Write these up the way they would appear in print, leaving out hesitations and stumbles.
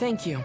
Thank you.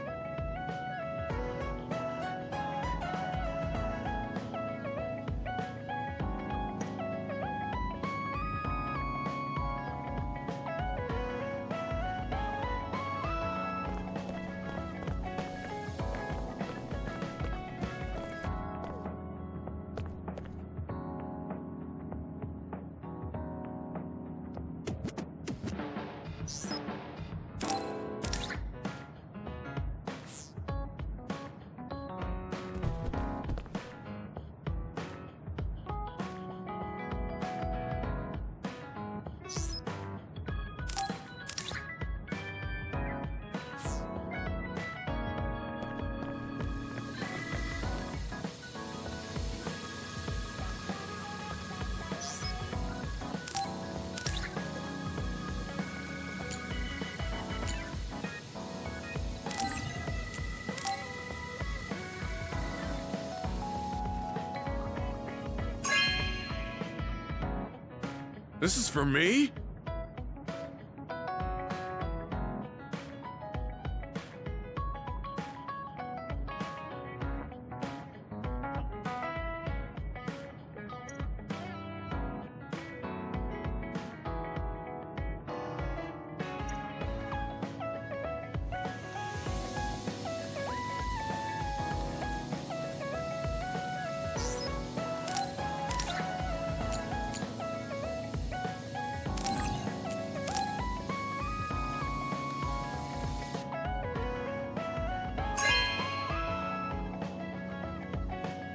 This is for me?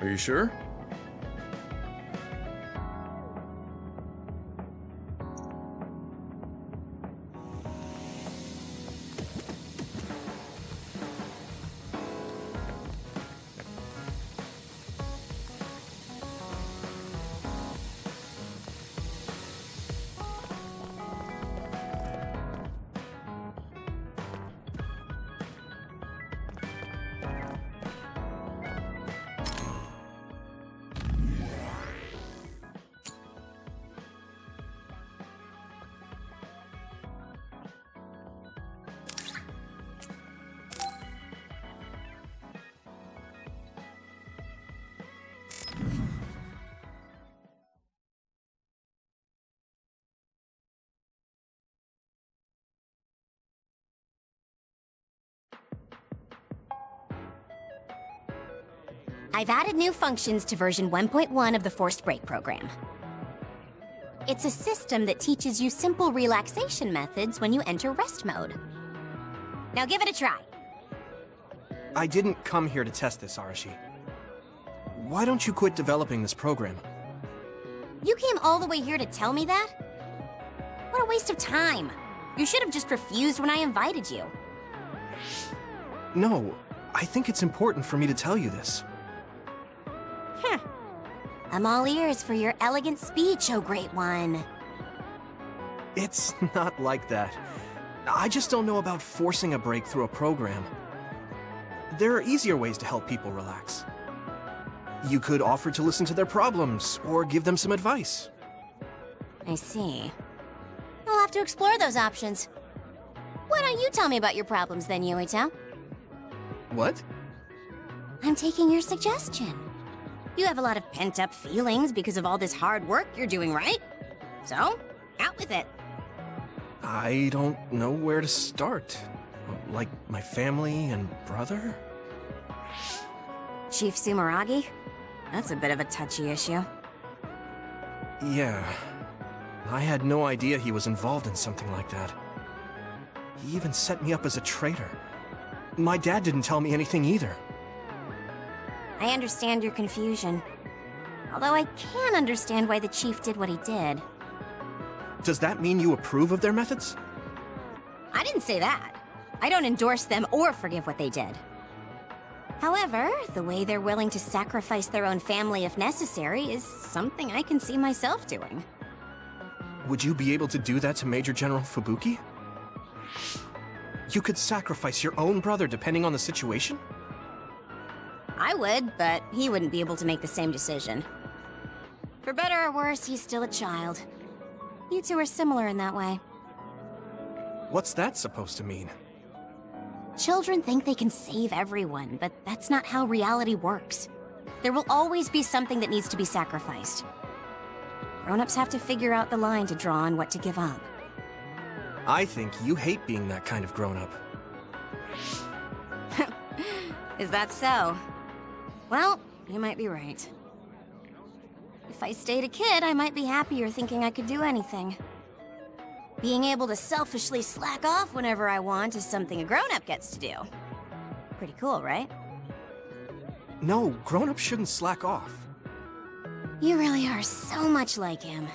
Are you sure? I've added new functions to version 1.1 of the Forced Break program. It's a system that teaches you simple relaxation methods when you enter rest mode. Now give it a try. I didn't come here to test this, Arashi. Why don't you quit developing this program? You came all the way here to tell me that? What a waste of time. You should have just refused when I invited you. No, I think it's important for me to tell you this. I'm all ears for your elegant speech, oh great one. It's not like that. I just don't know about forcing a break through a program. There are easier ways to help people relax. You could offer to listen to their problems, or give them some advice. I see. I'll have to explore those options. Why don't you tell me about your problems then, Yuito? What? I'm taking your suggestion. You have a lot of pent-up feelings because of all this hard work you're doing, right? So, out with it. I don't know where to start. Like my family and brother? Chief Sumeragi? That's a bit of a touchy issue. Yeah. I had no idea he was involved in something like that. He even set me up as a traitor. My dad didn't tell me anything either. I understand your confusion. Although I can understand why the chief did what he did. Does that mean you approve of their methods? I didn't say that. I don't endorse them or forgive what they did. However, the way they're willing to sacrifice their own family if necessary is something I can see myself doing. Would you be able to do that to Major General Fubuki? You could sacrifice your own brother depending on the situation? I would, but he wouldn't be able to make the same decision. For better or worse, he's still a child. You two are similar in that way. What's that supposed to mean? Children think they can save everyone, but that's not how reality works. There will always be something that needs to be sacrificed. Grown-ups have to figure out the line to draw on what to give up. I think you hate being that kind of grown-up. Is that so? Well, you might be right. If I stayed a kid, I might be happier thinking I could do anything. Being able to selfishly slack off whenever I want is something a grown-up gets to do. Pretty cool, right? No, grown-ups shouldn't slack off. You really are so much like him.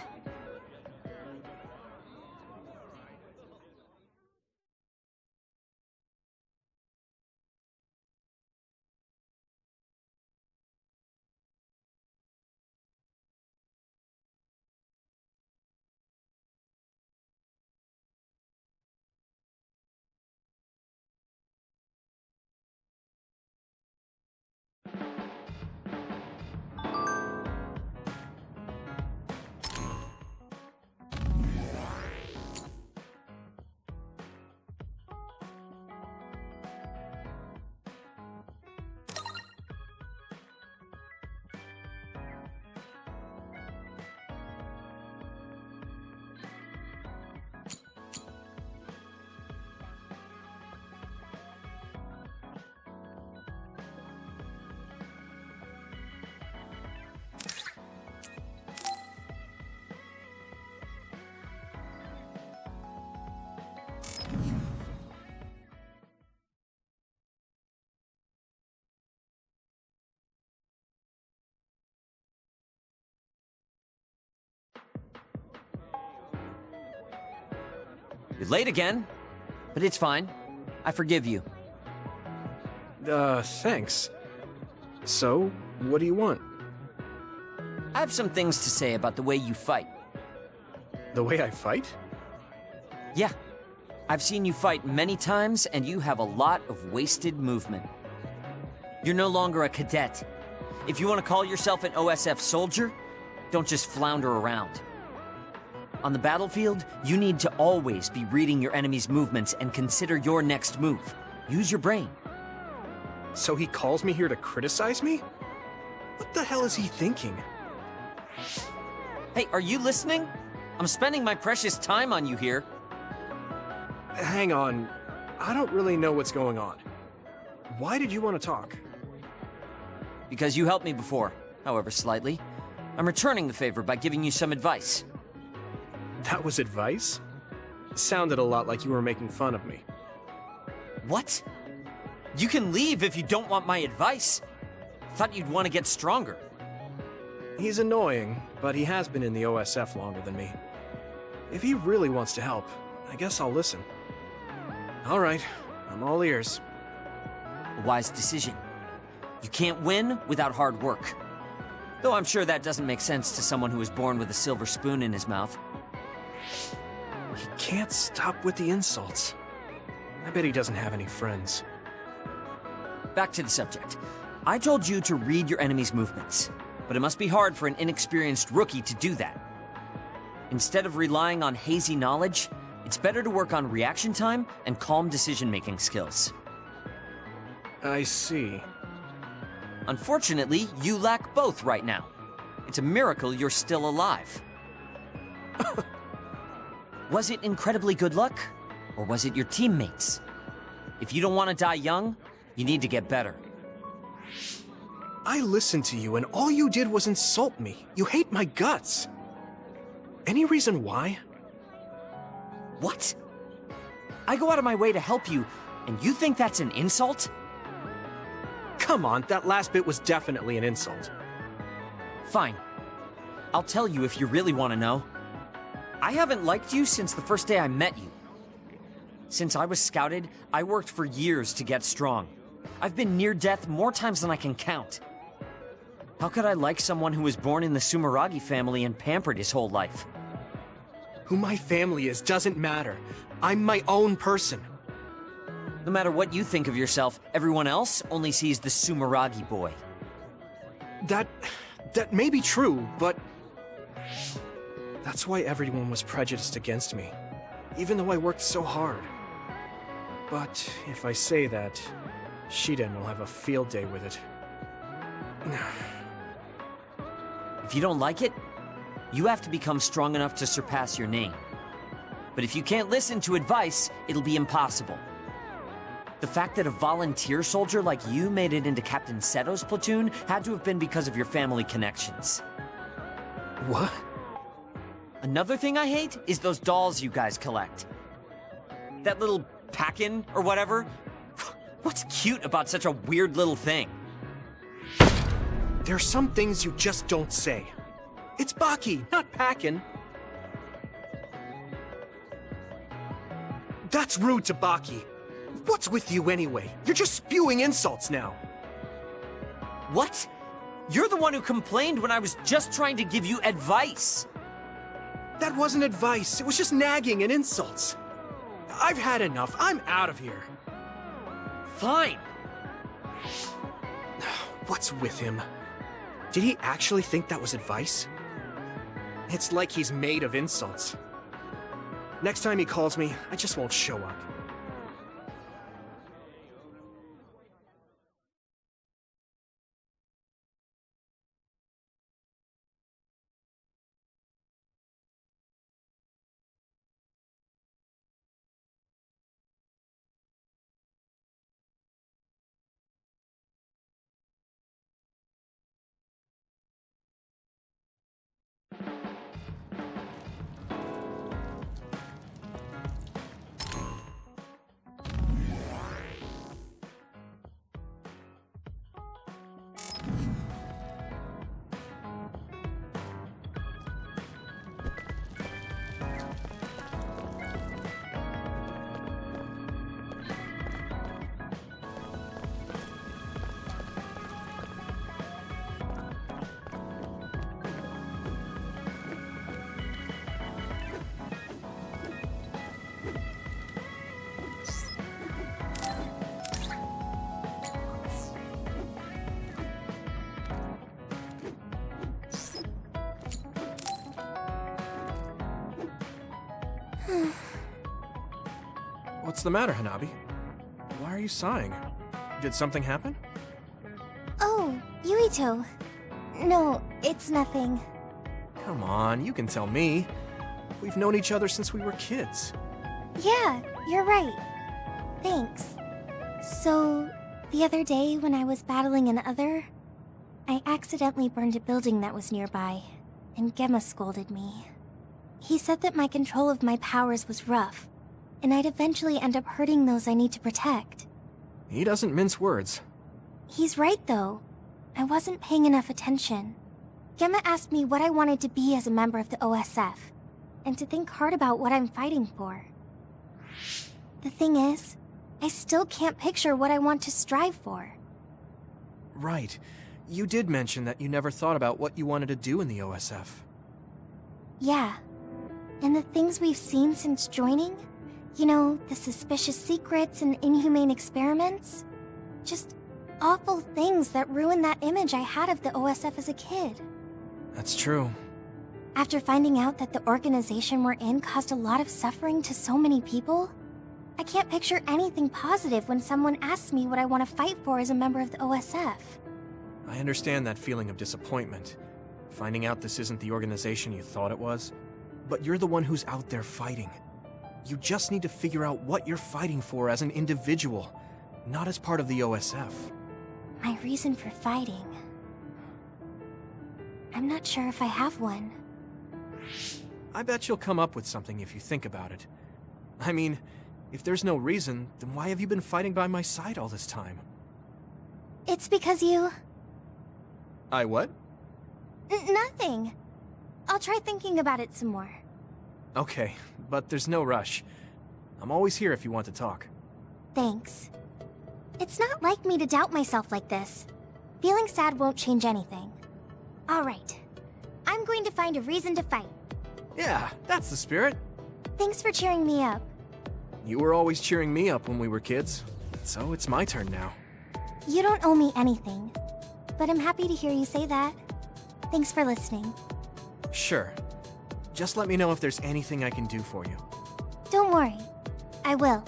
You're late again, but it's fine. I forgive you. Thanks. So, what do you want? I have some things to say about the way you fight. The way I fight? Yeah. I've seen you fight many times, and you have a lot of wasted movement. You're no longer a cadet. If you want to call yourself an OSF soldier, don't just flounder around. On the battlefield, you need to always be reading your enemy's movements and consider your next move. Use your brain. So he calls me here to criticize me? What the hell is he thinking? Hey, are you listening? I'm spending my precious time on you here. Hang on. I don't really know what's going on. Why did you want to talk? Because you helped me before, however slightly. I'm returning the favor by giving you some advice. That was advice? Sounded a lot like you were making fun of me. What? You can leave if you don't want my advice. Thought you'd want to get stronger. He's annoying, but he has been in the OSF longer than me. If he really wants to help, I guess I'll listen. All right, I'm all ears. A wise decision. You can't win without hard work. Though I'm sure that doesn't make sense to someone who was born with a silver spoon in his mouth. He can't stop with the insults. I bet he doesn't have any friends. Back to the subject. I told you to read your enemy's movements, but it must be hard for an inexperienced rookie to do that. Instead of relying on hazy knowledge, it's better to work on reaction time and calm decision-making skills. I see. Unfortunately, you lack both right now. It's a miracle you're still alive. Was it incredibly good luck? Or was it your teammates? If you don't want to die young, you need to get better. I listened to you and all you did was insult me. You hate my guts. Any reason why? What? I go out of my way to help you, and you think that's an insult? Come on, that last bit was definitely an insult. Fine. I'll tell you if you really want to know. I haven't liked you since the first day I met you. Since I was scouted, I worked for years to get strong. I've been near death more times than I can count. How could I like someone who was born in the Sumeragi family and pampered his whole life? Who my family is doesn't matter. I'm my own person. No matter what you think of yourself, everyone else only sees the Sumeragi boy. That may be true, but that's why everyone was prejudiced against me, even though I worked so hard. But if I say that, Shiden will have a field day with it. If you don't like it, you have to become strong enough to surpass your name. But if you can't listen to advice, it'll be impossible. The fact that a volunteer soldier like you made it into Captain Seto's platoon had to have been because of your family connections. What? Another thing I hate is those dolls you guys collect. That little pack-in or whatever. What's cute about such a weird little thing? There are some things you just don't say. It's Baki, not Packin. That's rude to Baki. What's with you anyway? You're just spewing insults now. What? You're the one who complained when I was just trying to give you advice. That wasn't advice. It was just nagging and insults. I've had enough. I'm out of here. Fine. What's with him? Did he actually think that was advice? It's like he's made of insults. Next time he calls me, I just won't show up. What's the matter, Hanabi? Why are you sighing? Did something happen? Oh, Yuito. No, it's nothing. Come on, you can tell me. We've known each other since we were kids. Yeah, you're right. Thanks. So, the other day when I was battling an other, I accidentally burned a building that was nearby, and Gemma scolded me. He said that my control of my powers was rough, and I'd eventually end up hurting those I need to protect. He doesn't mince words. He's right, though. I wasn't paying enough attention. Gemma asked me what I wanted to be as a member of the OSF, and to think hard about what I'm fighting for. The thing is, I still can't picture what I want to strive for. Right. You did mention that you never thought about what you wanted to do in the OSF. Yeah. And the things we've seen since joining? You know, the suspicious secrets and inhumane experiments? Just awful things that ruined that image I had of the OSF as a kid. That's true. After finding out that the organization we're in caused a lot of suffering to so many people, I can't picture anything positive when someone asks me what I want to fight for as a member of the OSF. I understand that feeling of disappointment. Finding out this isn't the organization you thought it was. But you're the one who's out there fighting. You just need to figure out what you're fighting for as an individual, not as part of the OSF. My reason for fighting... I'm not sure if I have one. I bet you'll come up with something if you think about it. I mean, if there's no reason, then why have you been fighting by my side all this time? It's because you... I what? Nothing. I'll try thinking about it some more. Okay, but there's no rush. I'm always here if you want to talk. Thanks. It's not like me to doubt myself like this. Feeling sad won't change anything. Alright. I'm going to find a reason to fight. Yeah, that's the spirit. Thanks for cheering me up. You were always cheering me up when we were kids, so it's my turn now. You don't owe me anything, but I'm happy to hear you say that. Thanks for listening. Sure. Just let me know if there's anything I can do for you. Don't worry. I will.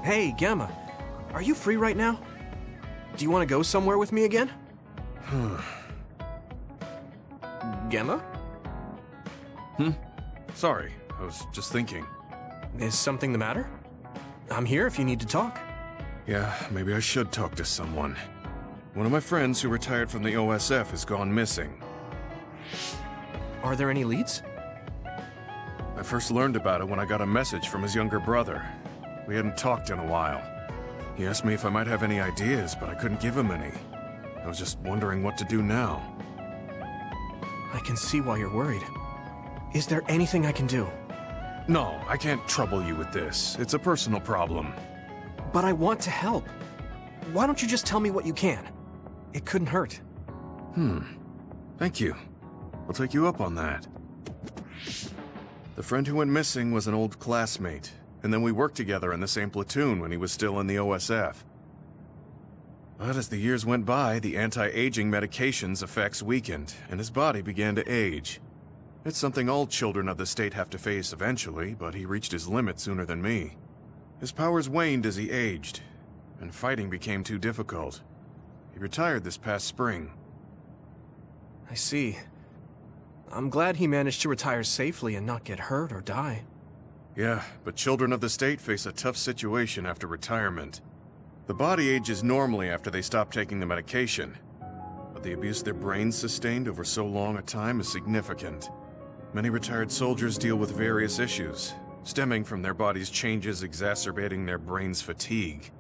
Hey, Gemma. Are you free right now? Do you want to go somewhere with me again? Gemma? Sorry, I was just thinking. Is something the matter? I'm here if you need to talk. Yeah, maybe I should talk to someone. One of my friends who retired from the OSF has gone missing. Are there any leads? I first learned about it when I got a message from his younger brother. We hadn't talked in a while. He asked me if I might have any ideas, but I couldn't give him any. I was just wondering what to do now. I can see why you're worried. Is there anything I can do? No, I can't trouble you with this. It's a personal problem. But I want to help. Why don't you just tell me what you can? It couldn't hurt. Thank you. I'll take you up on that. The friend who went missing was an old classmate, and then we worked together in the same platoon when he was still in the OSF. But as the years went by, the anti-aging medication's effects weakened, and his body began to age. It's something all children of the state have to face eventually, but he reached his limit sooner than me. His powers waned as he aged, and fighting became too difficult. He retired this past spring. I see. I'm glad he managed to retire safely and not get hurt or die. Yeah, but children of the state face a tough situation after retirement. The body ages normally after they stop taking the medication, but the abuse their brains sustained over so long a time is significant. Many retired soldiers deal with various issues, stemming from their body's changes exacerbating their brain's fatigue.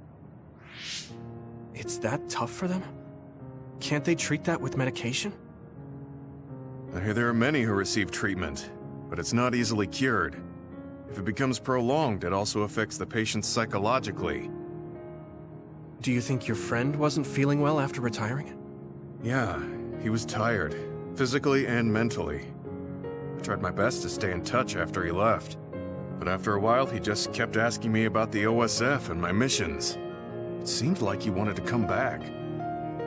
It's that tough for them? Can't they treat that with medication? I hear there are many who receive treatment, but it's not easily cured. If it becomes prolonged, it also affects the patient psychologically. Do you think your friend wasn't feeling well after retiring? Yeah, he was tired, physically and mentally. I tried my best to stay in touch after he left, but after a while he just kept asking me about the OSF and my missions. It seemed like he wanted to come back.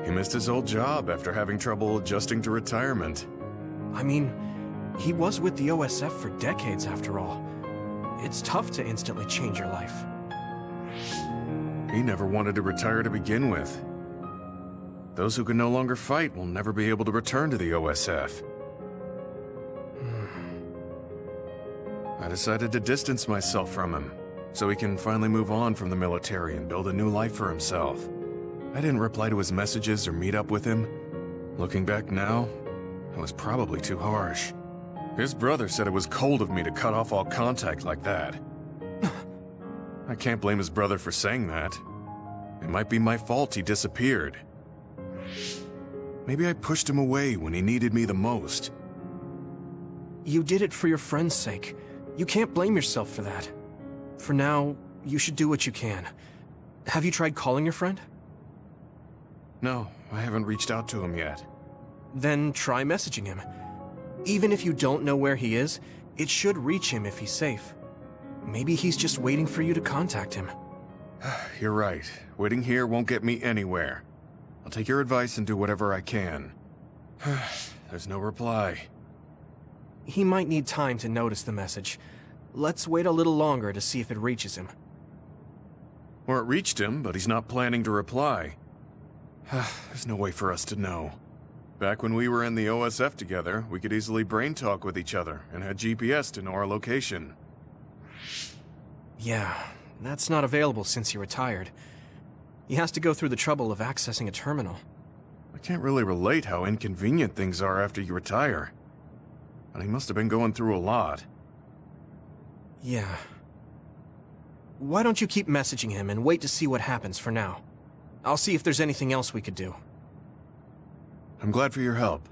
He missed his old job after having trouble adjusting to retirement. I mean, he was with the OSF for decades after all. It's tough to instantly change your life. He never wanted to retire to begin with. Those who can no longer fight will never be able to return to the OSF. I decided to distance myself from him, so he can finally move on from the military and build a new life for himself. I didn't reply to his messages or meet up with him. Looking back now, I was probably too harsh. His brother said it was cold of me to cut off all contact like that. I can't blame his brother for saying that. It might be my fault he disappeared. Maybe I pushed him away when he needed me the most. You did it for your friend's sake. You can't blame yourself for that. For now, you should do what you can. Have you tried calling your friend? No, I haven't reached out to him yet. Then try messaging him. Even if you don't know where he is, it should reach him if he's safe. Maybe he's just waiting for you to contact him. You're right. Waiting here won't get me anywhere. I'll take your advice and do whatever I can. There's no reply. He might need time to notice the message. Let's wait a little longer to see if it reaches him. Or it reached him, but he's not planning to reply. There's no way for us to know. Back when we were in the OSF together, we could easily brain talk with each other and had GPS to know our location. Yeah, that's not available since he retired. He has to go through the trouble of accessing a terminal. I can't really relate how inconvenient things are after you retire. But he must have been going through a lot. Yeah. Why don't you keep messaging him and wait to see what happens for now? I'll see if there's anything else we could do. I'm glad for your help.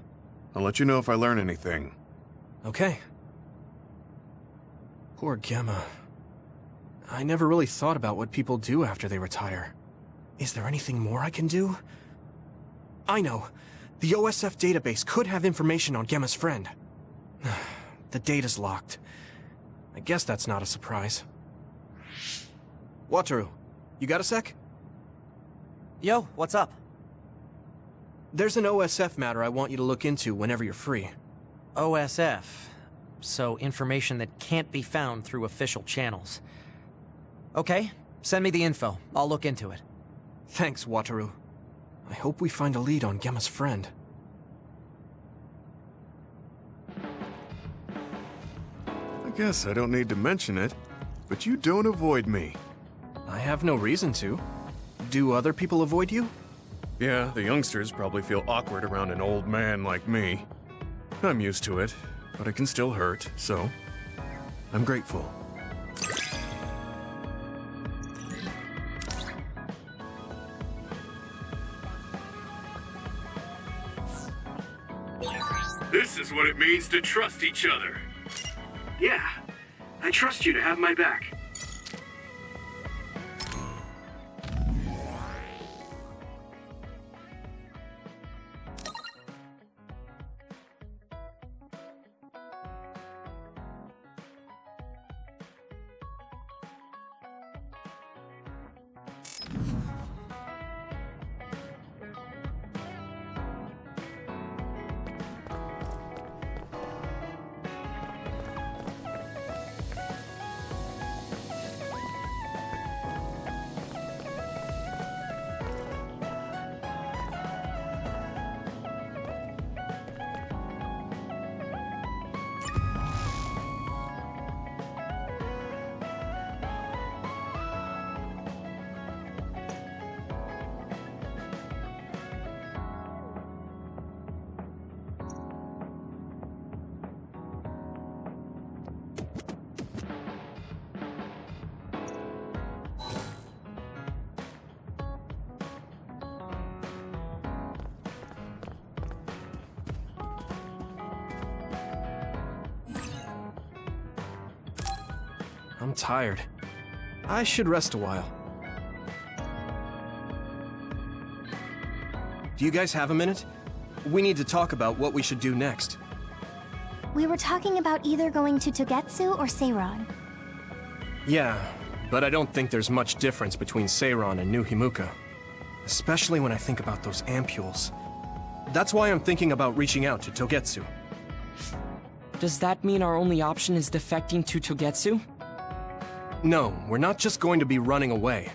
I'll let you know if I learn anything. Okay. Poor Gemma. I never really thought about what people do after they retire. Is there anything more I can do? I know. The OSF database could have information on Gemma's friend. The data's locked. I guess that's not a surprise. Wataru, you got a sec? Yo, what's up? There's an OSF matter I want you to look into whenever you're free. OSF. So information that can't be found through official channels. Okay, Send me the info. I'll look into it. Thanks, Wataru. I hope we find a lead on Gemma's friend. I guess I don't need to mention it, but you don't avoid me. I have no reason to. Do other people avoid you? Yeah, the youngsters probably feel awkward around an old man like me. I'm used to it, but it can still hurt, so I'm grateful. This is what it means to trust each other. Yeah, I trust you to have my back. I'm tired. I should rest a while. Do you guys have a minute? We need to talk about what we should do next. We were talking about either going to Togetsu or Seiron. Yeah, but I don't think there's much difference between Seiron and New Himuka. Especially when I think about those ampules. That's why I'm thinking about reaching out to Togetsu. Does that mean our only option is defecting to Togetsu? No, we're not just going to be running away.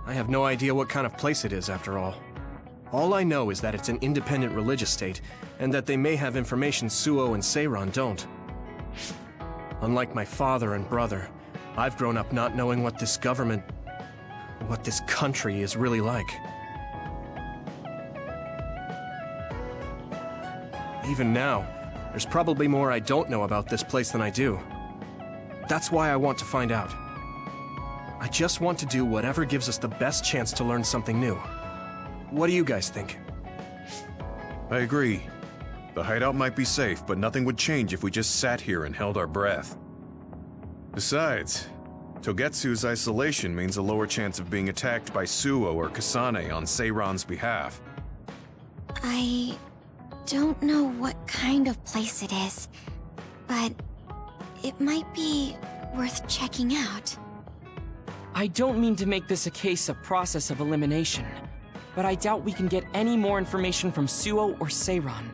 I have no idea what kind of place it is, after all. All I know is that it's an independent religious state, and that they may have information Suo and Seiron don't. Unlike my father and brother, I've grown up not knowing what this government, what this country is really like. Even now, there's probably more I don't know about this place than I do. That's why I want to find out. I just want to do whatever gives us the best chance to learn something new. What do you guys think? I agree. The hideout might be safe, but nothing would change if we just sat here and held our breath. Besides, Togetsu's isolation means a lower chance of being attacked by Suo or Kasane on Seiron's behalf. I don't know what kind of place it is, but it might be worth checking out. I don't mean to make this a case of process of elimination, but I doubt we can get any more information from Suo or Seiron.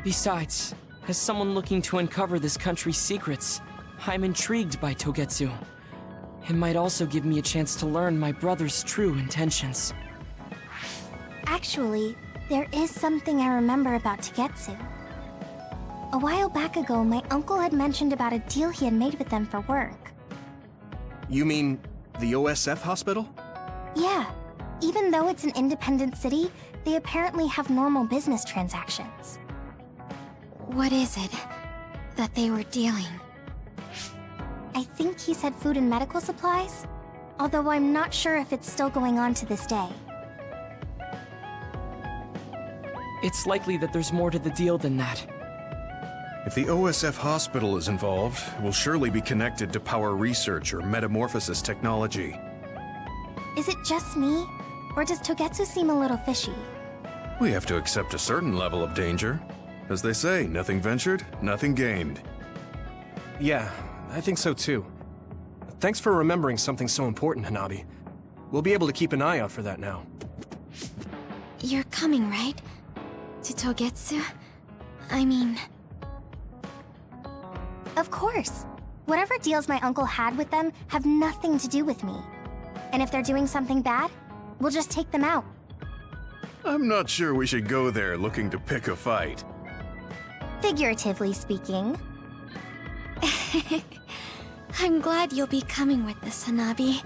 Besides, as someone looking to uncover this country's secrets, I'm intrigued by Togetsu. It might also give me a chance to learn my brother's true intentions. Actually, there is something I remember about Togetsu. A while back ago, my uncle had mentioned about a deal he had made with them for work. You mean the OSF hospital? Yeah. Even though it's an independent city, they apparently have normal business transactions. What is it that they were dealing? I think he said food and medical supplies, although I'm not sure if it's still going on to this day. It's likely that there's more to the deal than that. If the OSF hospital is involved, it will surely be connected to power research or metamorphosis technology. Is it just me? Or does Togetsu seem a little fishy? We have to accept a certain level of danger. As they say, nothing ventured, nothing gained. Yeah, I think so too. Thanks for remembering something so important, Hanabi. We'll be able to keep an eye out for that now. You're coming, right? To Togetsu? I mean... Of course. Whatever deals my uncle had with them have nothing to do with me. And if they're doing something bad, we'll just take them out. I'm not sure we should go there looking to pick a fight. Figuratively speaking. I'm glad you'll be coming with us, Hanabi.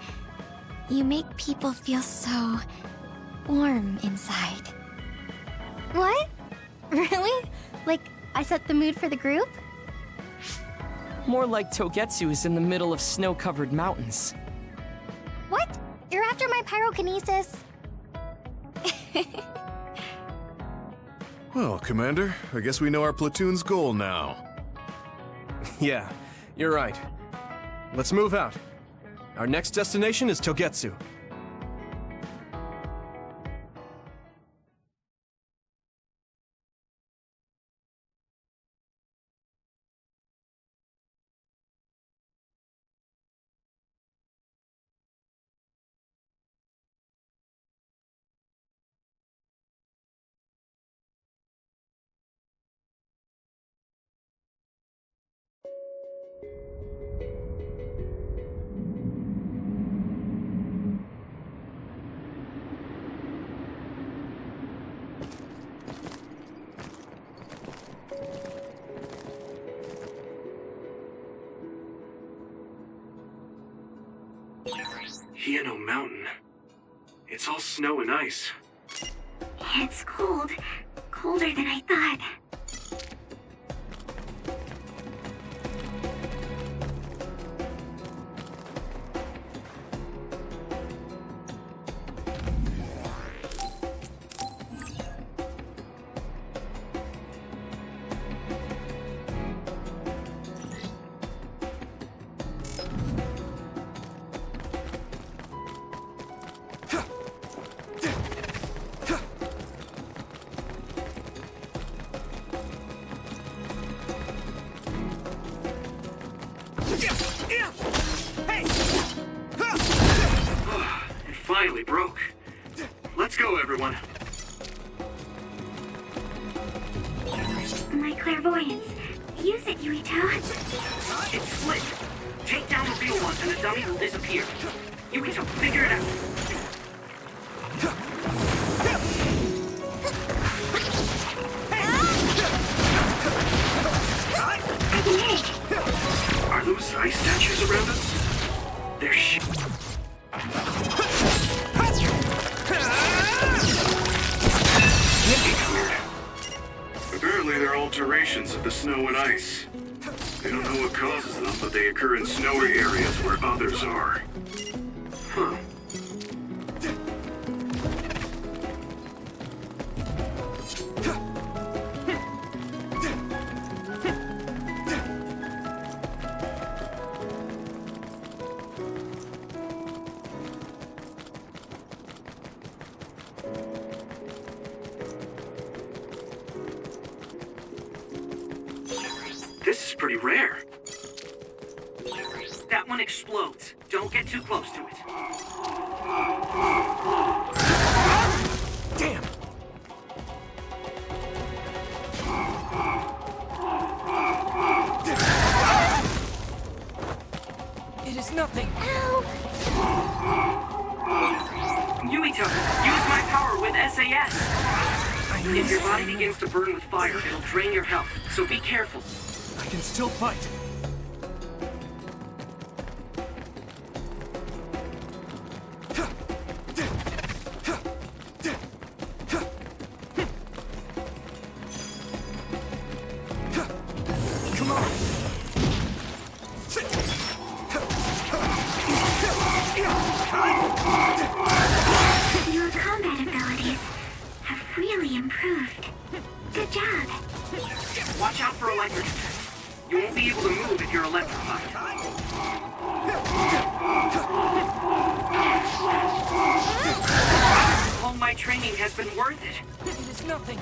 You make people feel so warm inside. What? Really? Like, I set the mood for the group? More like Togetsu is in the middle of snow-covered mountains. What? You're after my pyrokinesis? Well, Commander, I guess we know our platoon's goal now. Yeah, you're right. Let's move out. Our next destination is Togetsu. Hieno Mountain. It's all snow and ice. It's cold. Colder than I thought. It finally broke. Let's go, everyone. My clairvoyance. Use it, Yuito. It's slick. Take down the real one and the dummy will disappear. Yuito, figure it out. I can hit it. Are those ice statues around us? They're Apparently they're alterations of the snow and ice. They don't know what causes them, but they occur in snowy areas where others are. Huh. This is pretty rare. That one explodes. Don't get too close to it. Damn! It is nothing. Yuito, use my power with SAS. If your body begins to burn with fire, it'll drain your health, so be careful. I can still fight. Come on. Your combat abilities have really improved. Good job. Watch out for electric effects. You won't be able to move if you're electrified. All my training has been worth it. It is nothing.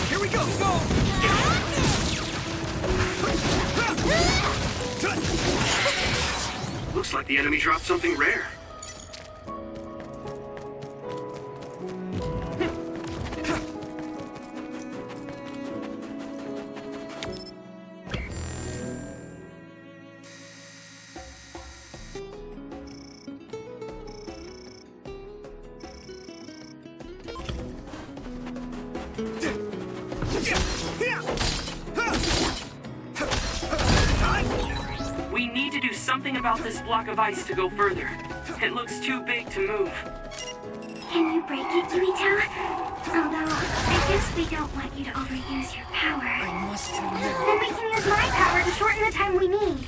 Here we go! Go! Looks like the enemy dropped something rare. something about this block of ice to go further. It looks too big to move. Can you break it, Yuito? Although, I guess we don't want you to overuse your power. I must remember. Then we can use my power to shorten the time we need.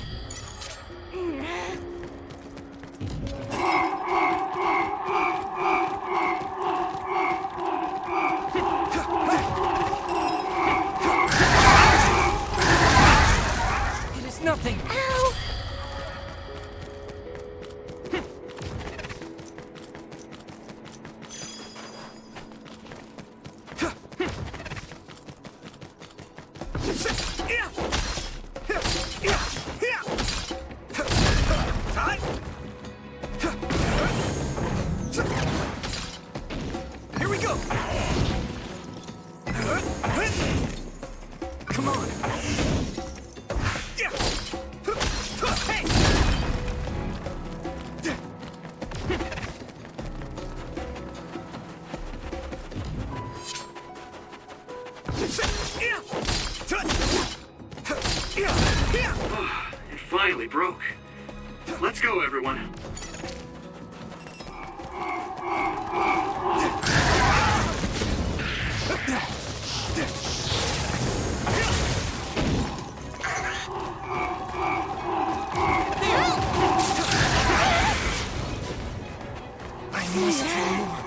It is nothing. Ow! Here we go! Come on! Hey! It finally broke. Let's go, everyone. I must do more.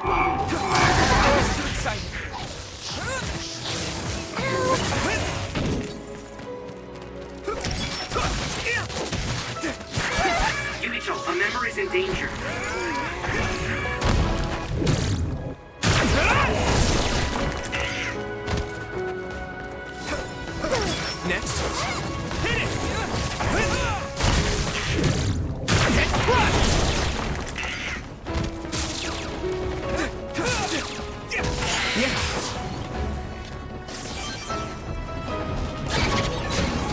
I was too excited. Yuito, a member is in danger. Next. Hit it!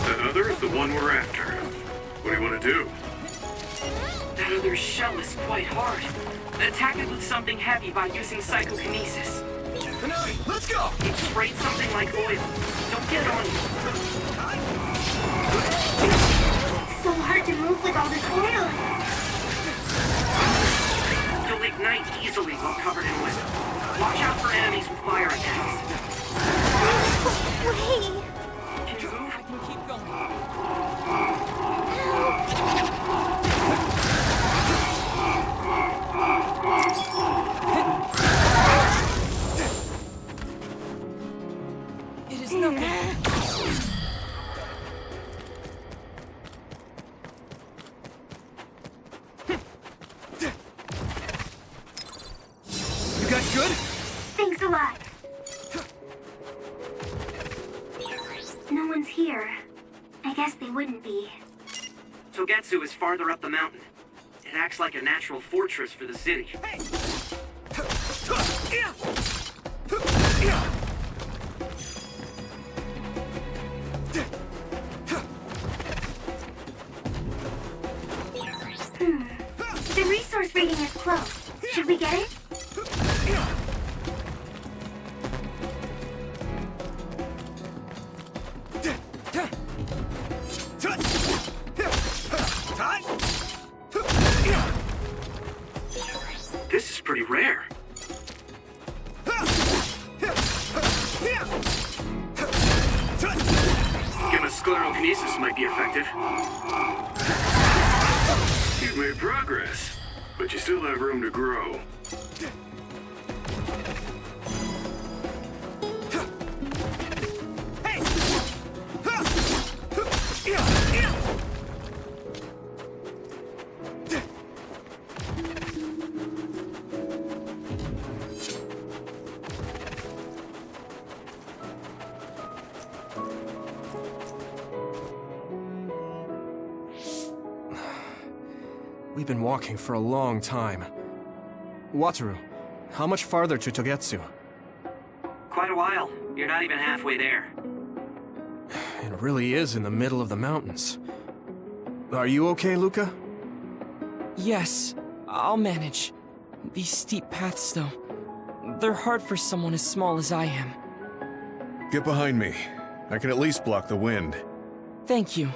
That other is the one we're after. What do you want to do? That other shell is quite hard. Attack it with something heavy by using psychokinesis. Let's go! It sprayed something like oil. Don't get on you. So hard to move with all this oil. You'll ignite easily while covered in wet. Watch out for enemies with fire attacks. Wait! Can you move? I can keep going. It is nothing. You guys good? Thanks a lot. No one's here. I guess they wouldn't be. Togetsu is farther up the mountain. It acts like a natural fortress for the city. The resource reading is close. Should we get it? This is pretty rare. Gamma sclerokinesis might be effective. You've made progress, but you still have room to grow. We've been walking for a long time. Wataru, how much farther to Togetsu? Quite a while. You're not even halfway there. It really is in the middle of the mountains. Are you okay, Luca? Yes, I'll manage. These steep paths, though, they're hard for someone as small as I am. Get behind me. I can at least block the wind. Thank you.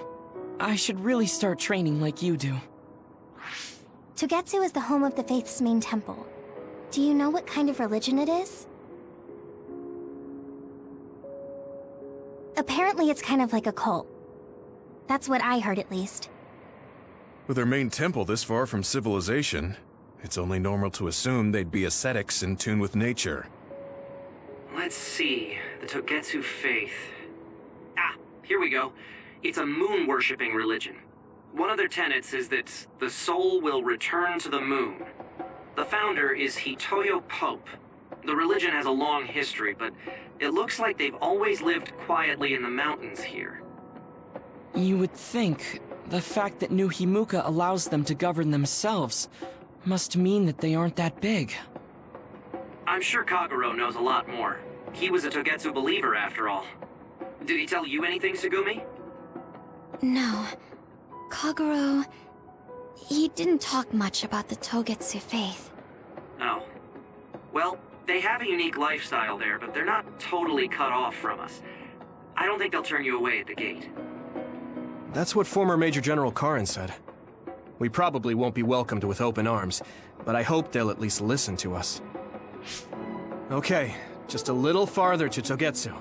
I should really start training like you do. Togetsu is the home of the Faith's main temple. Do you know what kind of religion it is? Apparently it's kind of like a cult. That's what I heard, at least. With their main temple this far from civilization, it's only normal to assume they'd be ascetics in tune with nature. Let's see. The Togetsu faith. Ah, here we go. It's a moon-worshipping religion. One of their tenets is that the soul will return to the moon. The founder is Hitoyo Pope. The religion has a long history, but it looks like they've always lived quietly in the mountains here. You would think the fact that New Himuka allows them to govern themselves must mean that they aren't that big. I'm sure Kagero knows a lot more. He was a Togetsu believer, after all. Did he tell you anything, Tsugumi? No. Kagero... he didn't talk much about the Togetsu faith. Oh. Well, they have a unique lifestyle there, but they're not totally cut off from us. I don't think they'll turn you away at the gate. That's what former Major General Karin said. We probably won't be welcomed with open arms, but I hope they'll at least listen to us. Okay, just a little farther to Togetsu.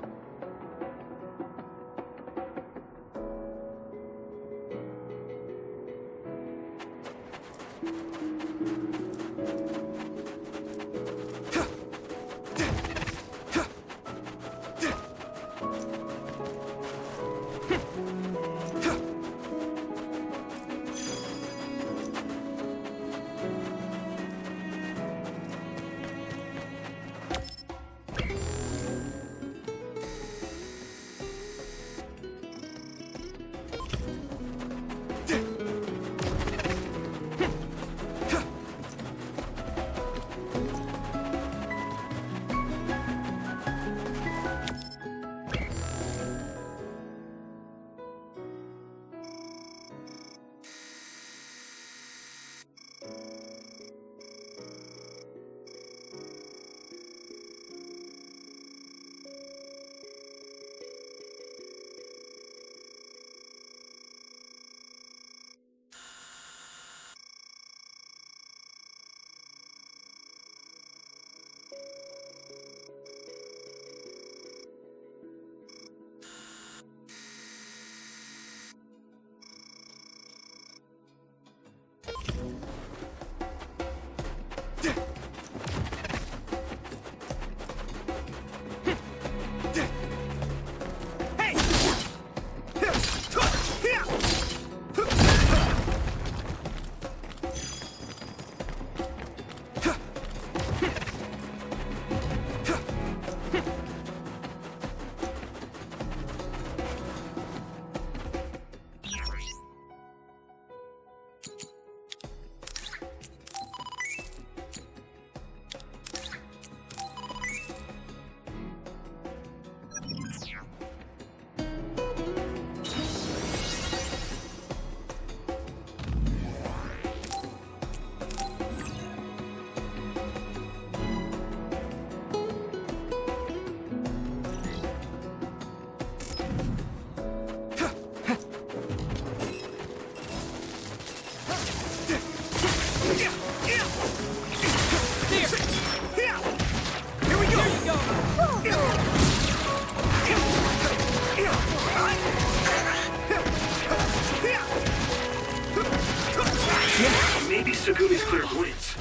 Maybe Tsugumi's clairvoyance.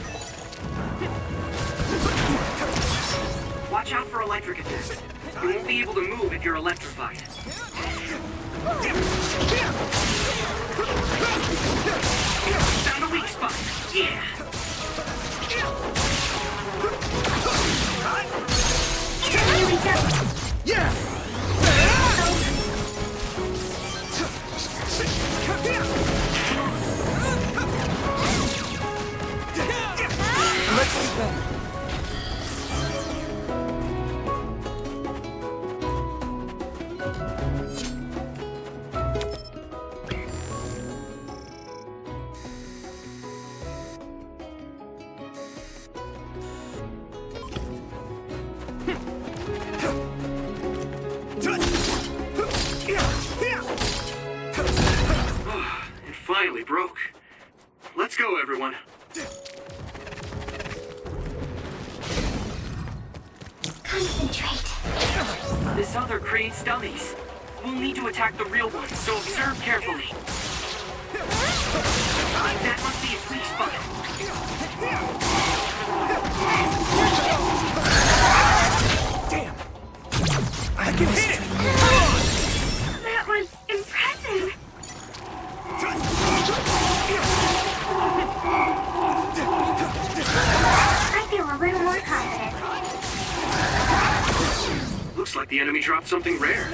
Watch out for electric attacks. You won't be able to move if you're electrified. Found a weak spot. Yeah. Let's do better. This other creates dummies. We'll need to attack the real ones, so observe carefully. That must be its weak spot. Damn! I can hit it! That was impressive. I feel a little more confident. Looks like the enemy dropped something rare.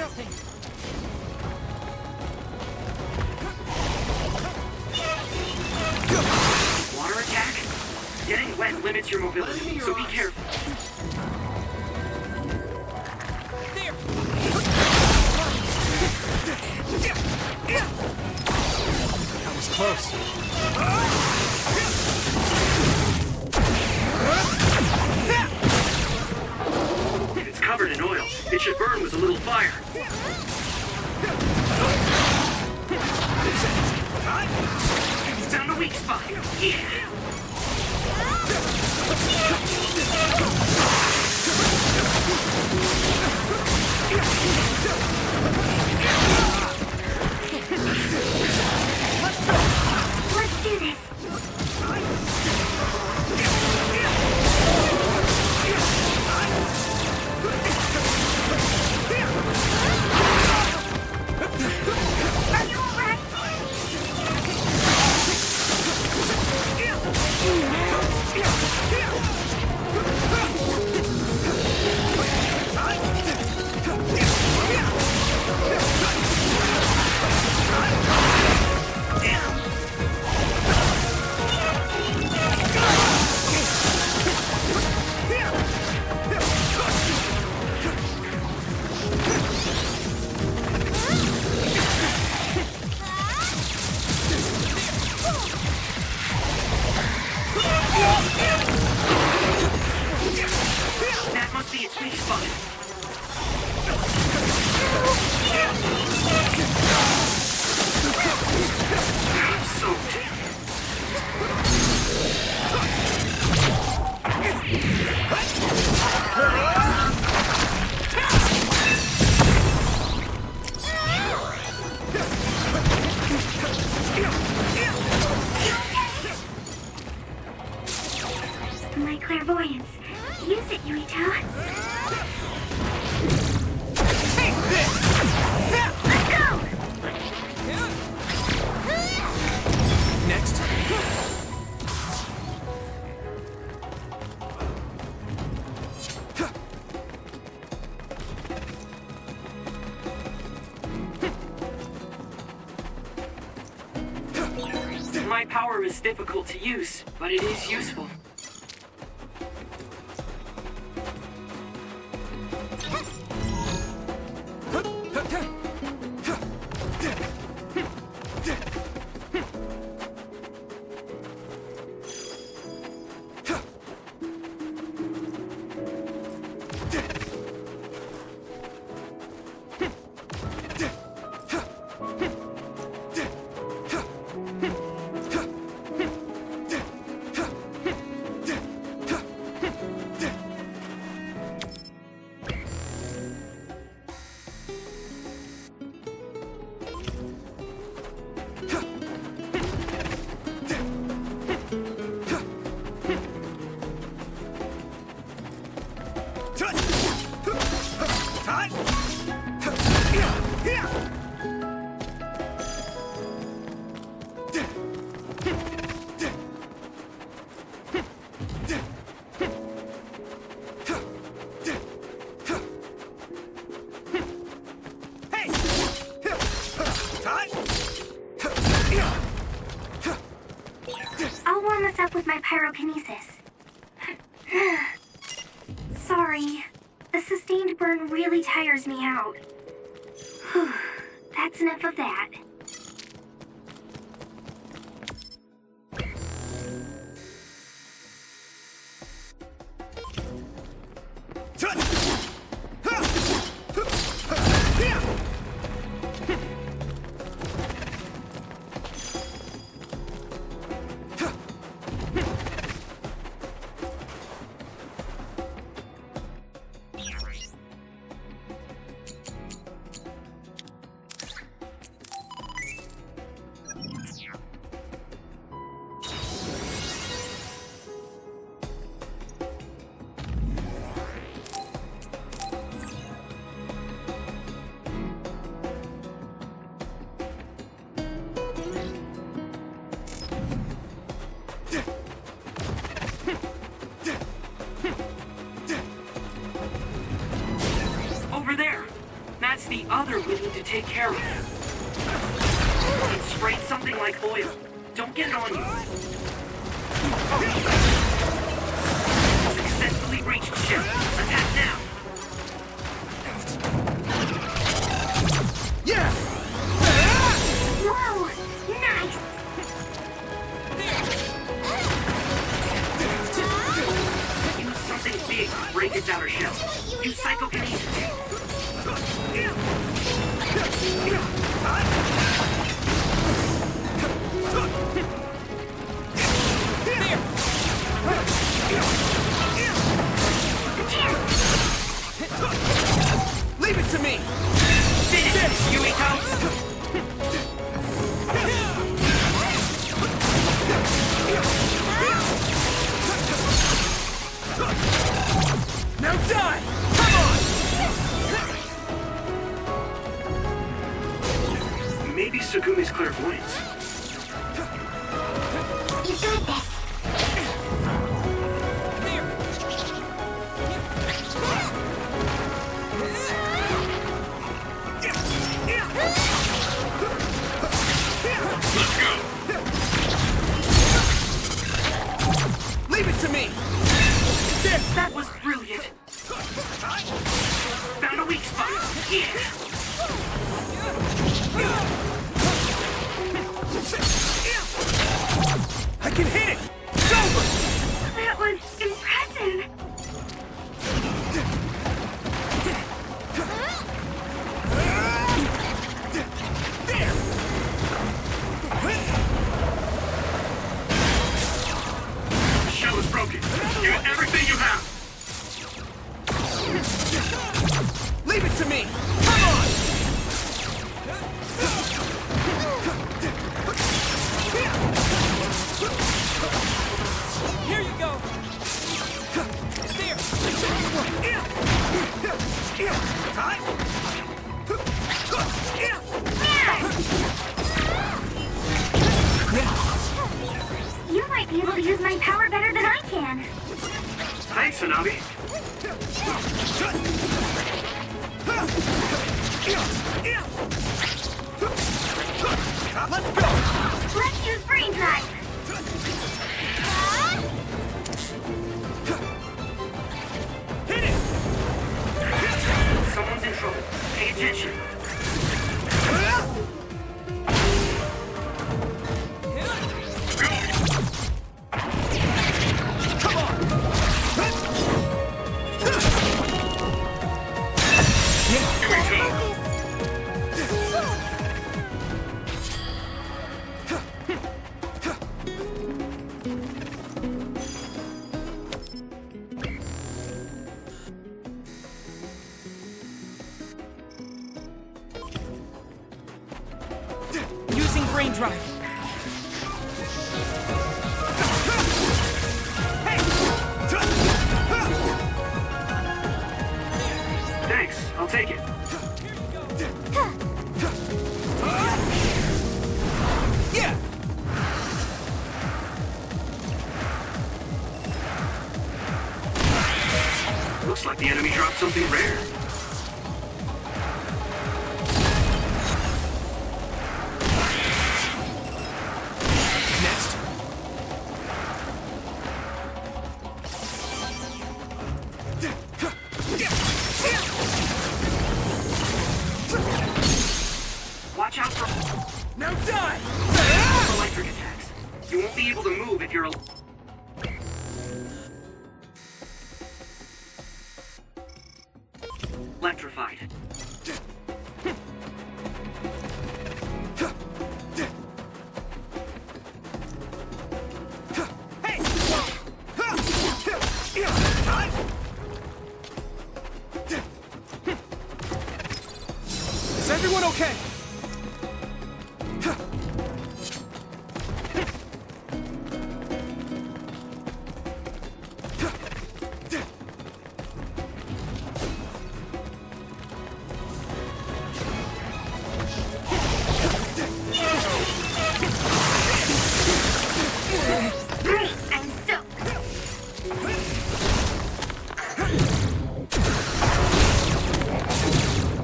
Water attack? Getting wet limits your mobility, so be careful. That was close. If it's covered in oil, it should burn with a little fire. Found a weak spot. Yeah. Let's do this. Are you alright? That must be its weak spot. I'm soaked. My clairvoyance. Use it, Yuito. Let's go! Next. My power is difficult to use, but it is useful. I'll warm us up with my pyrokinesis. Sorry. The sustained burn really tires me out. That's enough of that. another we need to take care of. It sprayed something like oil. Don't get it on you. Successfully breached ship. Attack now. Yeah! Whoa! Nice! Use something big to break its outer shell. Use psychokinesis. Leave it to me! Finish it, Yuito! Now die! Come on! Maybe Sugumi's clairvoyance. You got this! Leave it to me! That was brilliant. Found a weak spot. Yeah. I can hit it! It's over! That was impressive! There! The shell is broken. Use everything you have. Leave it to me! Come on! Here you go! There! You might be able to use my power better than I can. Thanks, Hanabi. Let's go! Let's use brain drive. Hit it! Someone's in trouble. Pay attention. Come on! Using brain drive. Thanks. I'll take it. Yeah! Looks like the enemy dropped something rare. Next. Watch out for Now die! electric attacks. You won't be able to move if you're... electrified. Hey! Is everyone okay? Great, I'm stoked.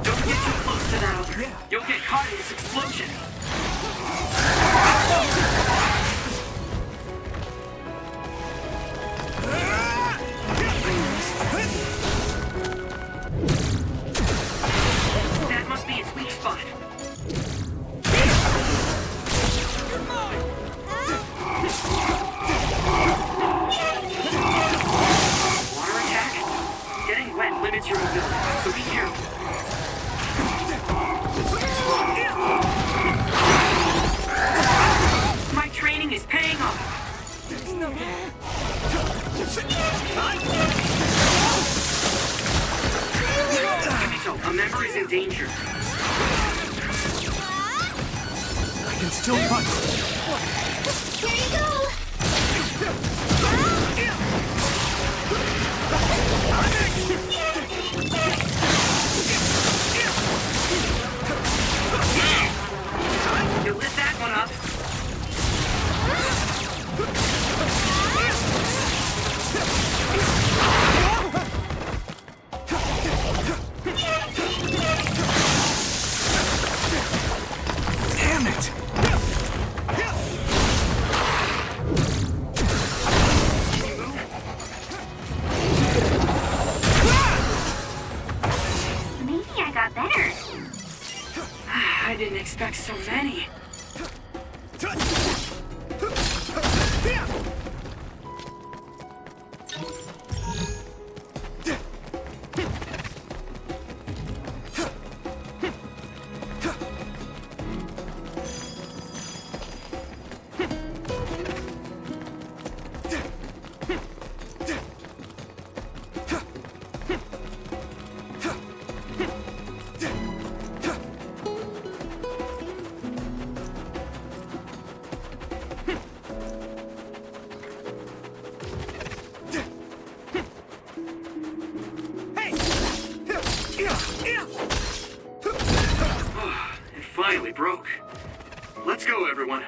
Don't get too close to that limit your mobility, so be careful. My training is paying off. Yuito, a member is in danger. I can still punch. Here you go! You lit that one up. Damn it! Maybe I got better. I didn't expect so many. It finally broke. Let's go, everyone.